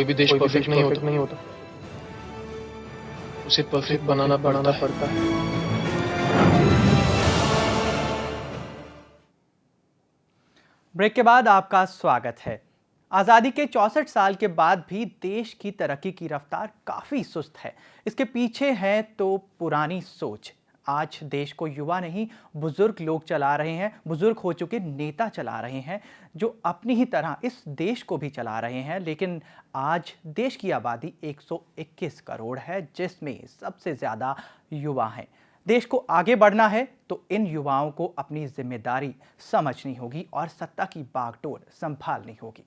कोई भी देश परफेक्ट नहीं होता, उसे परफेक्ट बनाना पड़ता है। ब्रेक के बाद आपका स्वागत है। आज़ादी के 64 साल के बाद भी देश की तरक्की की रफ्तार काफ़ी सुस्त है। इसके पीछे है तो पुरानी सोच। आज देश को युवा नहीं, बुजुर्ग लोग चला रहे हैं। बुजुर्ग हो चुके नेता चला रहे हैं जो अपनी ही तरह इस देश को भी चला रहे हैं। लेकिन आज देश की आबादी 121 करोड़ है, जिसमें सबसे ज़्यादा युवा हैं। देश को आगे बढ़ना है तो इन युवाओं को अपनी जिम्मेदारी समझनी होगी और सत्ता की बागडोर संभालनी होगी।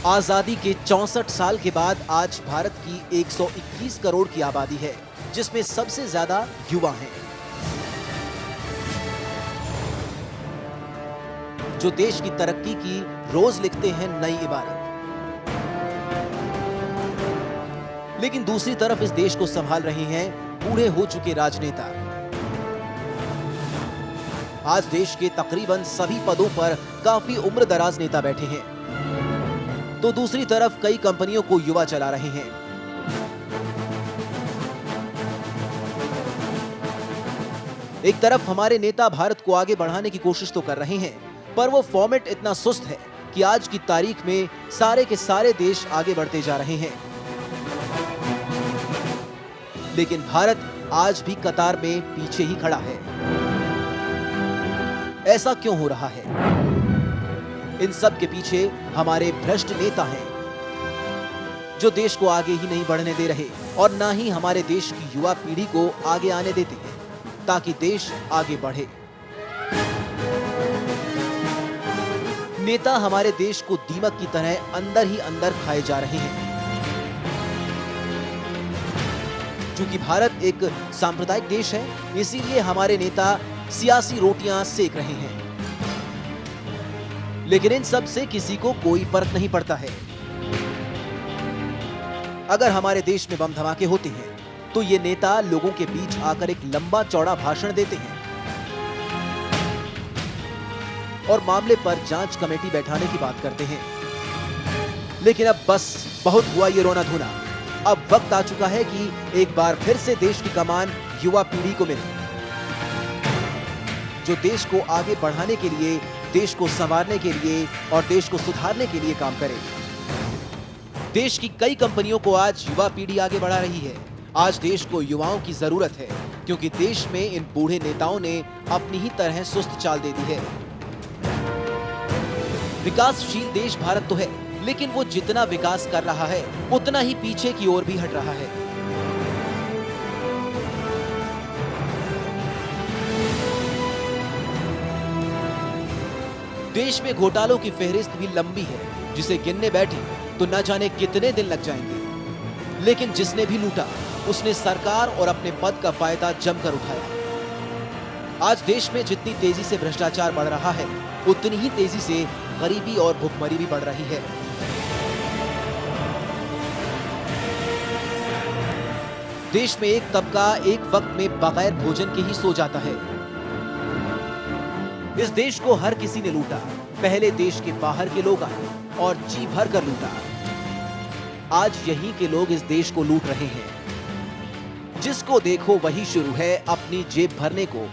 आजादी के 64 साल के बाद आज भारत की 121 करोड़ की आबादी है, जिसमें सबसे ज्यादा युवा हैं, जो देश की तरक्की की रोज लिखते हैं नई इबारत। लेकिन दूसरी तरफ इस देश को संभाल रहे हैं बूढ़े हो चुके राजनेता। आज देश के तकरीबन सभी पदों पर काफी उम्र दराज नेता बैठे हैं, तो दूसरी तरफ कई कंपनियों को युवा चला रहे हैं। एक तरफ हमारे नेता भारत को आगे बढ़ाने की कोशिश तो कर रहे हैं, पर वो फॉर्मेट इतना सुस्त है कि आज की तारीख में सारे के सारे देश आगे बढ़ते जा रहे हैं, लेकिन भारत आज भी कतार में पीछे ही खड़ा है। ऐसा क्यों हो रहा है? इन सब के पीछे हमारे भ्रष्ट नेता हैं, जो देश को आगे ही नहीं बढ़ने दे रहे और ना ही हमारे देश की युवा पीढ़ी को आगे आने देते हैं, ताकि देश आगे बढ़े। नेता हमारे देश को दीमक की तरह अंदर ही अंदर खाए जा रहे हैं। चूंकि भारत एक सांप्रदायिक देश है, इसीलिए हमारे नेता सियासी रोटियां सेक रहे हैं, लेकिन इन सब से किसी को कोई फर्क नहीं पड़ता है। अगर हमारे देश में बम धमाके होते हैं तो ये नेता लोगों के बीच आकर एक लंबा चौड़ा भाषण देते हैं और मामले पर जांच कमेटी बैठाने की बात करते हैं। लेकिन अब बस बहुत हुआ ये रोना धोना। अब वक्त आ चुका है कि एक बार फिर से देश की कमान युवा पीढ़ी को मिले, जो देश को आगे बढ़ाने के लिए, देश को संवारने के लिए और देश को सुधारने के लिए काम करे। देश की कई कंपनियों को आज युवा पीढ़ी आगे बढ़ा रही है। आज देश को युवाओं की जरूरत है, क्योंकि देश में इन बूढ़े नेताओं ने अपनी ही तरह सुस्त चाल दे दी है। विकासशील देश भारत तो है, लेकिन वो जितना विकास कर रहा है उतना ही पीछे की ओर भी हट रहा है। देश में घोटालों की फेहरिस्त भी लंबी है, जिसे गिनने बैठे तो न जाने कितने दिन लग जाएंगे। लेकिन जिसने भी लूटा, उसने सरकार और अपने पद का फायदा जमकर उठाया। आज देश में जितनी तेजी से भ्रष्टाचार बढ़ रहा है, उतनी ही तेजी से गरीबी और भुखमरी भी बढ़ रही है। देश में एक तबका एक वक्त में बगैर भोजन के ही सो जाता है। इस देश को हर किसी ने लूटा। पहले देश के बाहर के लोग आए और जी भर कर लूटा। आज यहीं के लोग इस देश को लूट रहे हैं। जिसको देखो वही शुरू है अपनी जेब भरने को।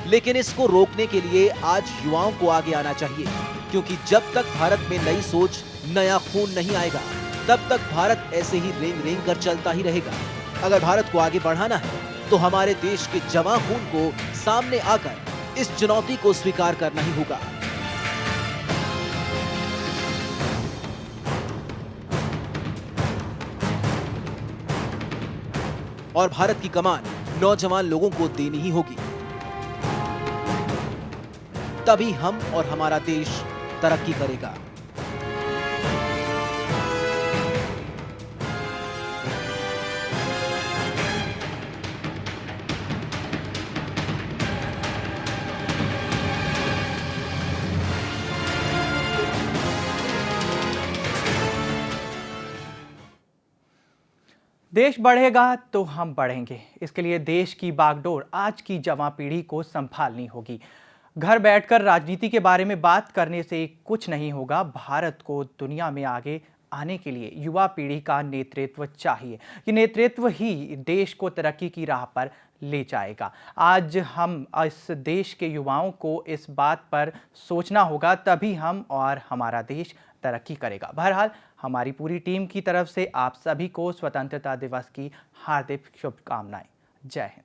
लेकिन इसको रोकने के लिए आज युवाओं को आगे आना चाहिए, क्योंकि जब तक भारत में नई सोच, नया खून नहीं आएगा, तब तक भारत ऐसे ही रेंग रेंग कर चलता ही रहेगा। अगर भारत को आगे बढ़ाना है तो हमारे देश के जवां खून को सामने आकर इस चुनौती को स्वीकार करना ही होगा। और भारत की कमान नौजवान लोगों को देनी ही होगी, तभी हम और हमारा देश तरक्की करेगा। देश बढ़ेगा तो हम बढ़ेंगे। इसके लिए देश की बागडोर आज की जवां पीढ़ी को संभालनी होगी। घर बैठकर राजनीति के बारे में बात करने से कुछ नहीं होगा। भारत को दुनिया में आगे आने के लिए युवा पीढ़ी का नेतृत्व चाहिए। ये नेतृत्व ही देश को तरक्की की राह पर ले जाएगा। आज हम इस देश के युवाओं को इस बात पर सोचना होगा, तभी हम और हमारा देश तरक्की करेगा। बहरहाल हमारी पूरी टीम की तरफ से आप सभी को स्वतंत्रता दिवस की हार्दिक शुभकामनाएं। जय हिंद।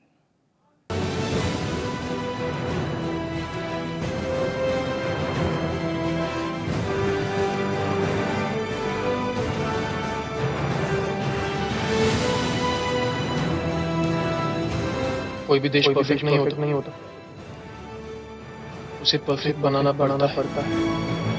कोई भी देश परफेक्ट नहीं होता। उसे परफेक्ट बनाना पड़ता है।